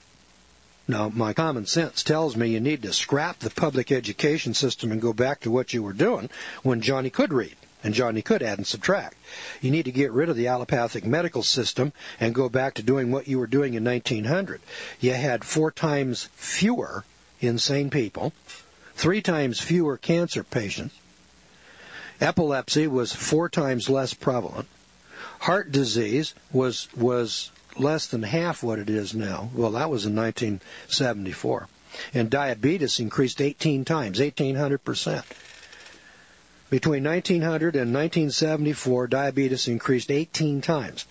Now, my common sense tells me you need to scrap the public education system and go back to what you were doing when Johnny could read and Johnny could add and subtract. You need to get rid of the allopathic medical system and go back to doing what you were doing in 1900. You had 4 times fewer insane people, 3 times fewer cancer patients. Epilepsy was 4 times less prevalent. Heart disease was less than half what it is now. Well, that was in 1974. And diabetes increased 18 times, 1,800%. Between 1900 and 1974, diabetes increased 18 times.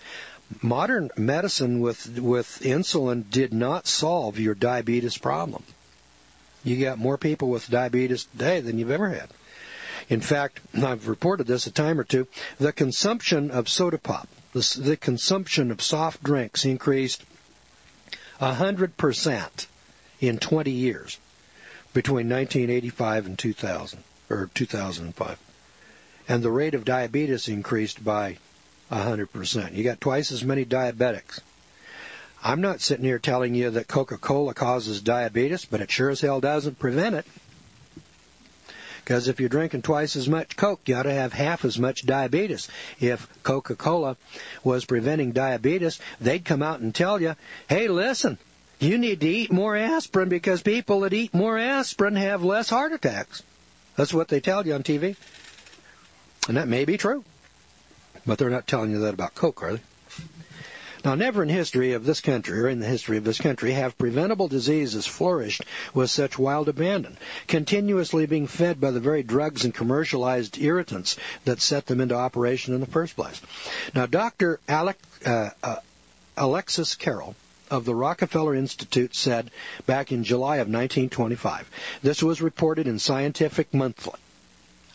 Modern medicine with insulin did not solve your diabetes problem. You got more people with diabetes today than you've ever had. In fact, I've reported this a time or two, the consumption of soda pop, the consumption of soft drinks increased 100% in 20 years between 1985 and 2005. And the rate of diabetes increased by 100%. You got twice as many diabetics. I'm not sitting here telling you that Coca-Cola causes diabetes, but it sure as hell doesn't prevent it. Because if you're drinking twice as much Coke, you ought to have half as much diabetes. If Coca-Cola was preventing diabetes, they'd come out and tell you, hey, listen, you need to eat more aspirin because people that eat more aspirin have less heart attacks. That's what they tell you on TV. And that may be true. But they're not telling you that about Coke, are they? Now, never in history of this country, or in the history of this country, have preventable diseases flourished with such wild abandon, continuously being fed by the very drugs and commercialized irritants that set them into operation in the first place. Now, Dr. Alexis Carroll of the Rockefeller Institute said back in July of 1925, this was reported in Scientific Monthly.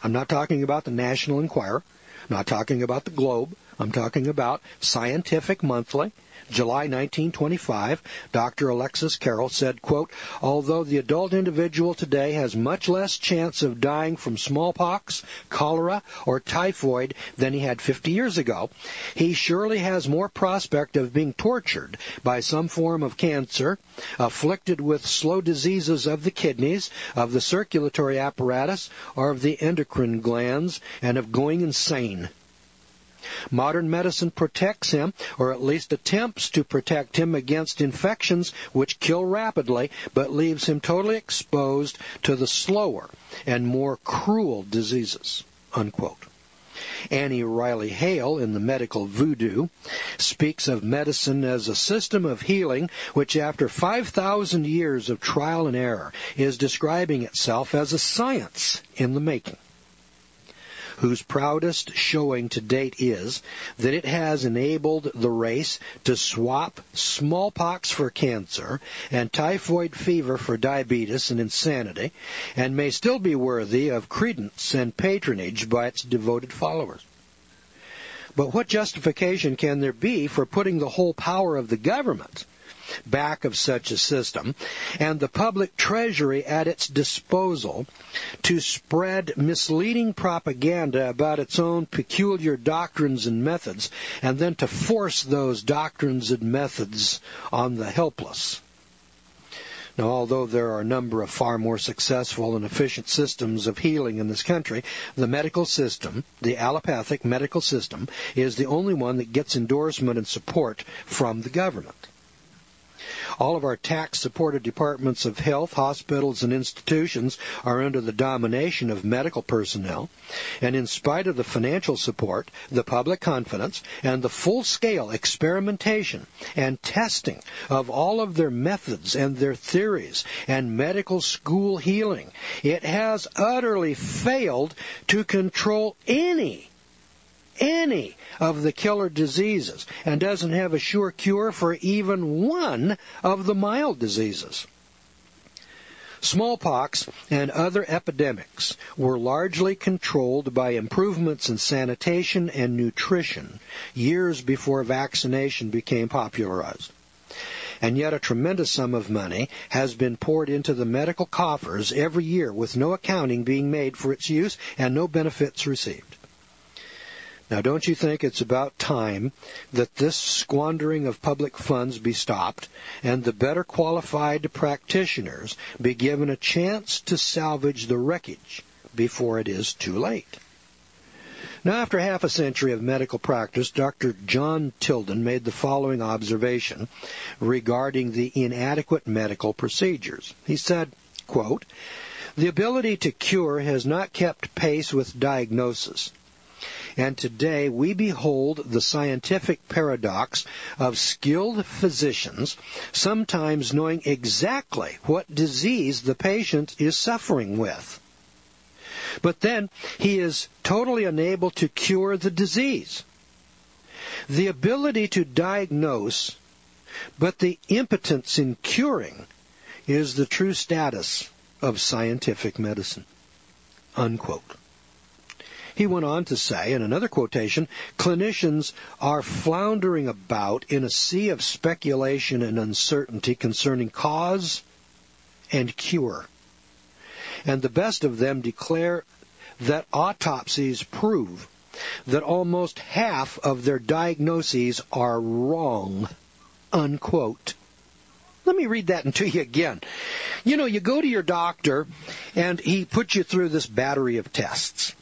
I'm not talking about the National Enquirer, not talking about the Globe, I'm talking about Scientific Monthly, July 1925, Dr. Alexis Carroll said, quote, although the adult individual today has much less chance of dying from smallpox, cholera, or typhoid than he had 50 years ago, he surely has more prospect of being tortured by some form of cancer, afflicted with slow diseases of the kidneys, of the circulatory apparatus, or of the endocrine glands, and of going insane. Modern medicine protects him, or at least attempts to protect him against infections which kill rapidly, but leaves him totally exposed to the slower and more cruel diseases, unquote. Annie Riley Hale, in the Medical Voodoo, speaks of medicine as a system of healing which, after 5,000 years of trial and error, is describing itself as a science in the making, whose proudest showing to date is that it has enabled the race to swap smallpox for cancer and typhoid fever for diabetes and insanity, and may still be worthy of credence and patronage by its devoted followers. But what justification can there be for putting the whole power of the government back of such a system and the public treasury at its disposal to spread misleading propaganda about its own peculiar doctrines and methods, and then to force those doctrines and methods on the helpless? Now, although there are a number of far more successful and efficient systems of healing in this country, the medical system, the allopathic medical system, is the only one that gets endorsement and support from the government. All of our tax-supported departments of health, hospitals, and institutions are under the domination of medical personnel, and in spite of the financial support, the public confidence, and the full-scale experimentation and testing of all of their methods and their theories and medical school healing, it has utterly failed to control any of the killer diseases, and doesn't have a sure cure for even one of the mild diseases. Smallpox and other epidemics were largely controlled by improvements in sanitation and nutrition years before vaccination became popularized. And yet a tremendous sum of money has been poured into the medical coffers every year, with no accounting being made for its use and no benefits received. Now, don't you think it's about time that this squandering of public funds be stopped and the better qualified practitioners be given a chance to salvage the wreckage before it is too late? Now, after half a century of medical practice, Dr. John Tilden made the following observation regarding the inadequate medical procedures. He said, quote, "The ability to cure has not kept pace with diagnosis. And today we behold the scientific paradox of skilled physicians sometimes knowing exactly what disease the patient is suffering with. But then he is totally unable to cure the disease. The ability to diagnose, but the impotence in curing, is the true status of scientific medicine." Unquote. He went on to say, in another quotation, "Clinicians are floundering about in a sea of speculation and uncertainty concerning cause and cure. And the best of them declare that autopsies prove that almost half of their diagnoses are wrong." Unquote. Let me read that to you again. You know, you go to your doctor, and he puts you through this battery of tests.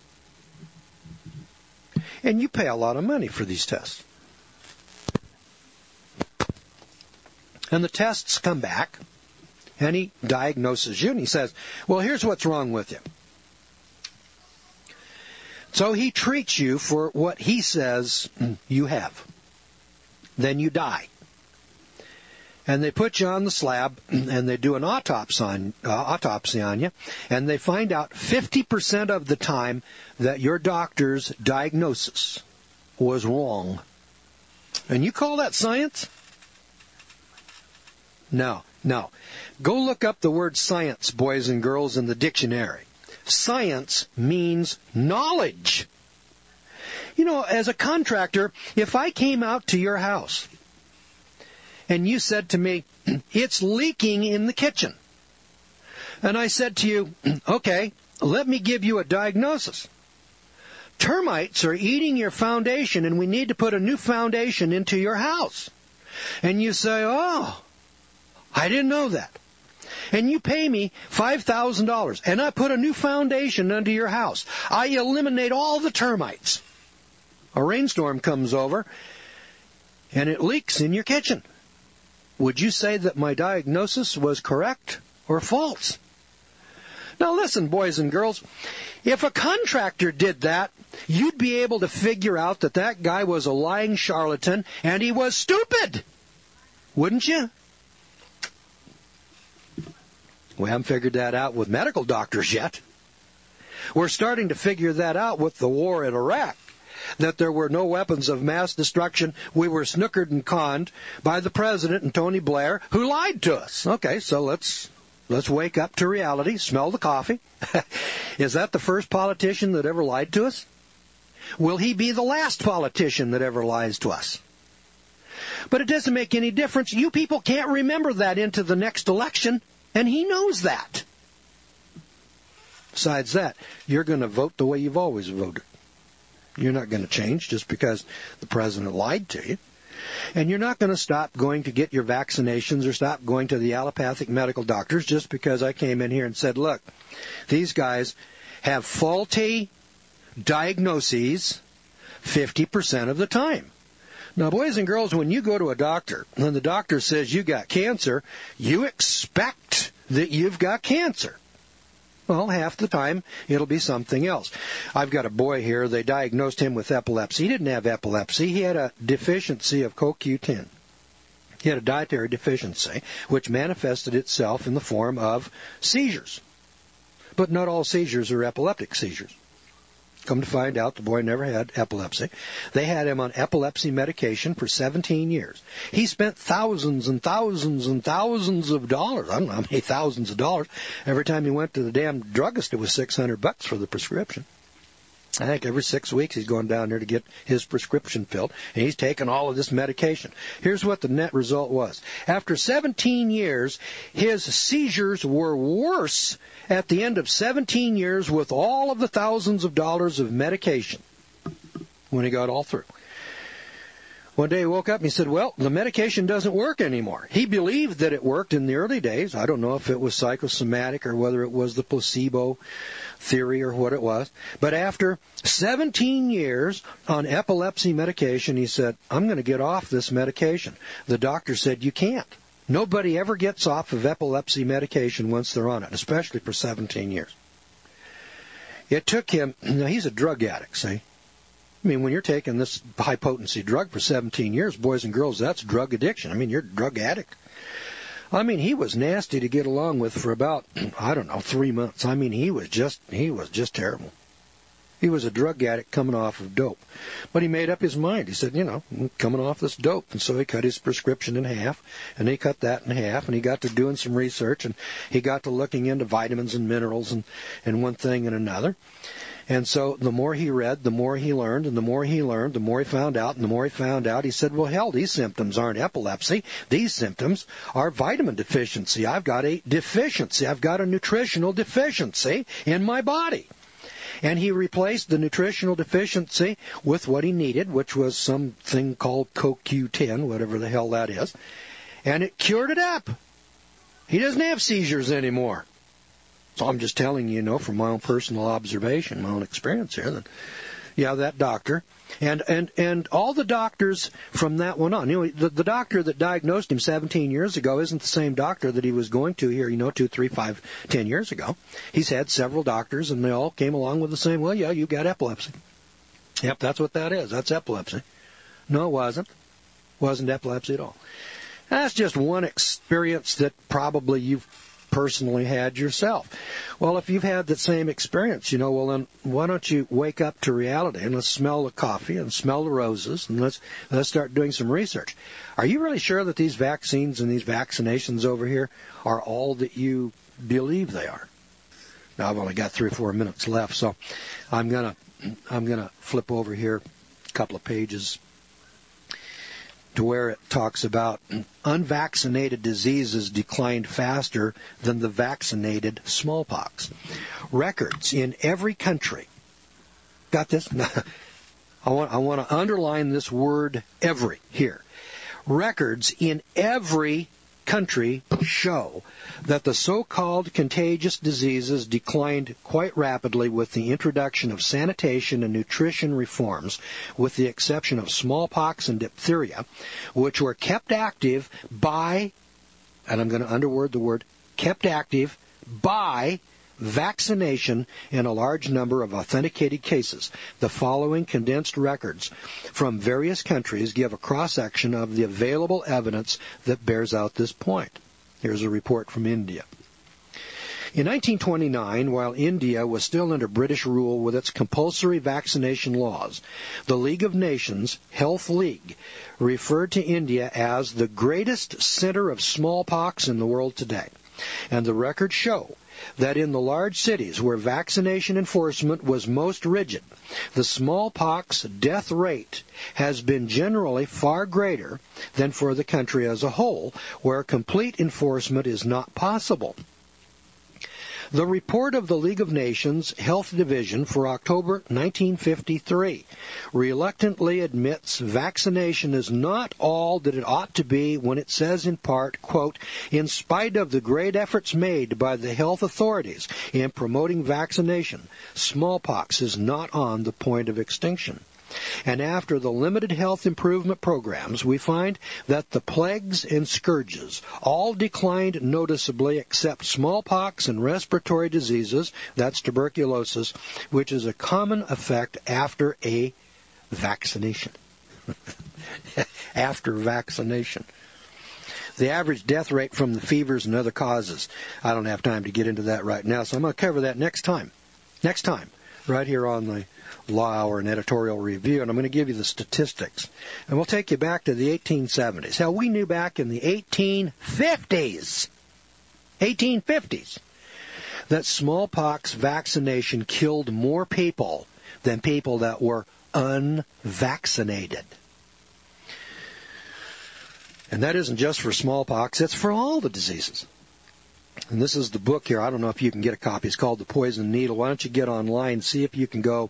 And you pay a lot of money for these tests. And the tests come back, and he diagnoses you, and he says, well, here's what's wrong with you. So he treats you for what he says you have. Then you die. And they put you on the slab, and they do an autopsy on you, and they find out 50% of the time that your doctor's diagnosis was wrong. And you call that science? No. Go look up the word science, boys and girls, in the dictionary. Science means knowledge. You know, as a contractor, if I came out to your house and you said to me, it's leaking in the kitchen, and I said to you, okay, let me give you a diagnosis. Termites are eating your foundation, and we need to put a new foundation into your house. And you say, oh, I didn't know that. And you pay me $5,000, and I put a new foundation under your house. I eliminate all the termites. A rainstorm comes over, and it leaks in your kitchen. Would you say that my diagnosis was correct or false? Now listen, boys and girls, if a contractor did that, you'd be able to figure out that that guy was a lying charlatan and he was stupid. Wouldn't you? We haven't figured that out with medical doctors yet. We're starting to figure that out with the war in Iraq, that there were no weapons of mass destruction. We were snookered and conned by the president and Tony Blair, who lied to us. Okay, so let's wake up to reality, smell the coffee. Is that the first politician that ever lied to us? Will he be the last politician that ever lies to us? But it doesn't make any difference. You people can't remember that into the next election, and he knows that. Besides that, you're going to vote the way you've always voted. You're not going to change just because the president lied to you. And you're not going to stop going to get your vaccinations or stop going to the allopathic medical doctors just because I came in here and said, look, these guys have faulty diagnoses 50% of the time. Now, boys and girls, when you go to a doctor and the doctor says you got cancer, you expect that you've got cancer. Well, half the time, it'll be something else. I've got a boy here. They diagnosed him with epilepsy. He didn't have epilepsy. He had a deficiency of CoQ10. He had a dietary deficiency, which manifested itself in the form of seizures. But not all seizures are epileptic seizures. Come to find out, the boy never had epilepsy. They had him on epilepsy medication for 17 years. He spent thousands and thousands and thousands of dollars. I don't know how many thousands of dollars. Every time he went to the damn druggist, it was $600 for the prescription. I think every 6 weeks he's going down there to get his prescription filled, and he's taking all of this medication. Here's what the net result was. After 17 years, his seizures were worse at the end of 17 years with all of the thousands of dollars of medication when he got all through. One day he woke up and he said, well, the medication doesn't work anymore. He believed that it worked in the early days. I don't know if it was psychosomatic or whether it was the placebo theory or what it was. But after 17 years on epilepsy medication, he said, I'm going to get off this medication. The doctor said, you can't. Nobody ever gets off of epilepsy medication once they're on it, especially for 17 years. It took him, now he's a drug addict, see? I mean, when you're taking this high-potency drug for 17 years, boys and girls, that's drug addiction. I mean, you're a drug addict. I mean, he was nasty to get along with for about, 3 months. I mean, he was just terrible. He was a drug addict coming off of dope. But he made up his mind. He said, I'm coming off this dope. And so he cut his prescription in half, and he cut that in half, and he got to doing some research, and he got to looking into vitamins and minerals and one thing and another. And so the more he read, the more he learned, and the more he learned, the more he found out, and the more he found out, he said, well, hell, these symptoms aren't epilepsy. These symptoms are vitamin deficiency. I've got a deficiency. I've got a nutritional deficiency in my body. And he replaced the nutritional deficiency with what he needed, which was something called CoQ10, whatever the hell that is. And it cured it up. He doesn't have seizures anymore. So I'm just telling you, from my own personal observation, my own experience here, that, that doctor, and all the doctors from that one on, the doctor that diagnosed him 17 years ago isn't the same doctor that he was going to here, 2, 3, 5, 10 years ago. He's had several doctors, and they all came along with the same, well, yeah, you got epilepsy. Yep, that's what that is. That's epilepsy. No, it wasn't. Wasn't epilepsy at all. That's just one experience that probably you've personally had yourself. Well, if you've had that same experience, well, then why don't you wake up to reality and let's smell the coffee and smell the roses and let's start doing some research. Are you really sure that these vaccines and these vaccinations over here are all that you believe they are? Now, I've only got 3 or 4 minutes left, so I'm gonna flip over here couple of pages to where it talks about unvaccinated diseases declined faster than the vaccinated smallpox. Records in every country. Got this? I want to underline this word every here. Records in every country show that the so-called contagious diseases declined quite rapidly with the introduction of sanitation and nutrition reforms, with the exception of smallpox and diphtheria, which were kept active by, and I'm going to underword the word, kept active by vaccination in a large number of authenticated cases. The following condensed records from various countries give a cross-section of the available evidence that bears out this point. Here's a report from India. In 1929, while India was still under British rule with its compulsory vaccination laws, the League of Nations, Health League, referred to India as the greatest center of smallpox in the world today. And the records show that in the large cities where vaccination enforcement was most rigid, the smallpox death rate has been generally far greater than for the country as a whole, where complete enforcement is not possible. The report of the League of Nations Health Division for October 1953 reluctantly admits vaccination is not all that it ought to be when it says in part, quote, in spite of the great efforts made by the health authorities in promoting vaccination, smallpox is not on the point of extinction. And after the limited health improvement programs, we find that the plagues and scourges all declined noticeably except smallpox and respiratory diseases, that's tuberculosis, which is a common effect after a vaccination. After vaccination. The average death rate from the fevers and other causes. I don't have time to get into that right now, so I'm going to cover that next time. Next time, right here on the Law Hour and Editorial Review, and I'm going to give you the statistics. And we'll take you back to the 1870s. Hell, we knew back in the 1850s, that smallpox vaccination killed more people than people that were unvaccinated. And that isn't just for smallpox, it's for all the diseases. And this is the book here. I don't know if you can get a copy. It's called The Poison Needle. Why don't you get online, see if you can go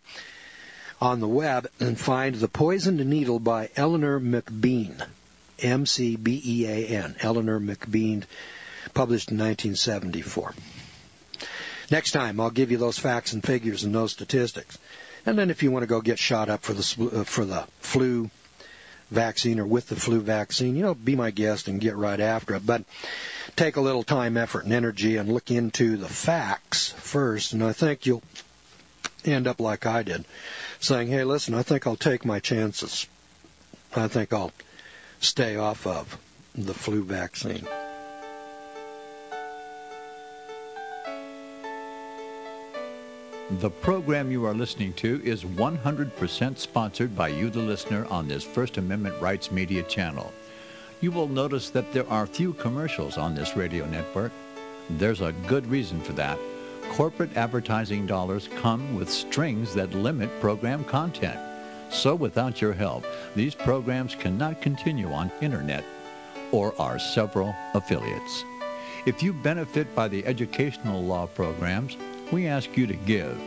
on the web and find The Poisoned Needle by Eleanor McBean, M-C-B-E-A-N, Eleanor McBean, published in 1974. Next time, I'll give you those facts and figures and those statistics. And then if you want to go get shot up for the flu vaccine or with the flu vaccine, be my guest and get right after it. But take a little time, effort, and energy and look into the facts first, and I think you'll end up like I did, saying, hey, listen, I think I'll take my chances. I think I'll stay off of the flu vaccine. The program you are listening to is 100% sponsored by you, the listener, on this First Amendment Rights Media channel. You will notice that there are few commercials on this radio network. There's a good reason for that. Corporate advertising dollars come with strings that limit program content. So without your help, these programs cannot continue on internet or our several affiliates. If you benefit by the educational law programs, we ask you to give.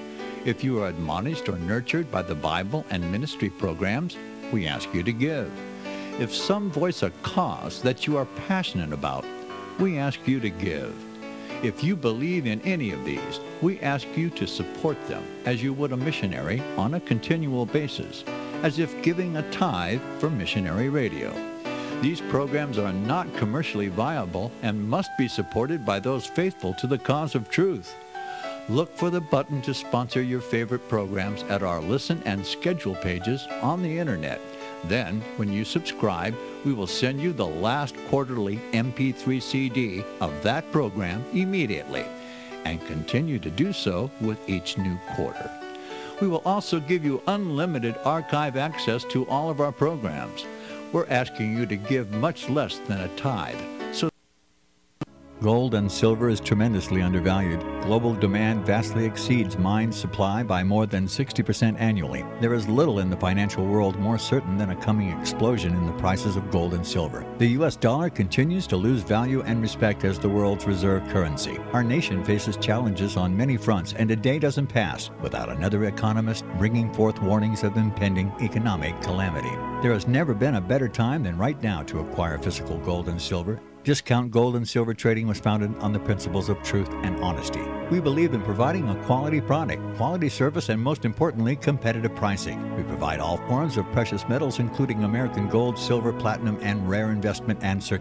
If you are admonished or nurtured by the Bible and ministry programs, we ask you to give. If some voice a cause that you are passionate about, we ask you to give. If you believe in any of these, we ask you to support them as you would a missionary on a continual basis, as if giving a tithe for missionary radio. These programs are not commercially viable and must be supported by those faithful to the cause of truth. Look for the button to sponsor your favorite programs at our listen and schedule pages on the internet. Then, when you subscribe, we will send you the last quarterly MP3 CD of that program immediately, and continue to do so with each new quarter. We will also give you unlimited archive access to all of our programs. We're asking you to give much less than a tithe. So Gold and silver is tremendously undervalued. Global demand vastly exceeds mine supply by more than 60% annually. There is little in the financial world more certain than a coming explosion in the prices of gold and silver. The U.S. dollar continues to lose value and respect as the world's reserve currency. Our nation faces challenges on many fronts, and a day doesn't pass without another economist bringing forth warnings of impending economic calamity. There has never been a better time than right now to acquire physical gold and silver. Discount Gold and Silver Trading was founded on the principles of truth and honesty. We believe in providing a quality product, quality service, and most importantly, competitive pricing. We provide all forms of precious metals, including American gold, silver, platinum, and rare investment and circuit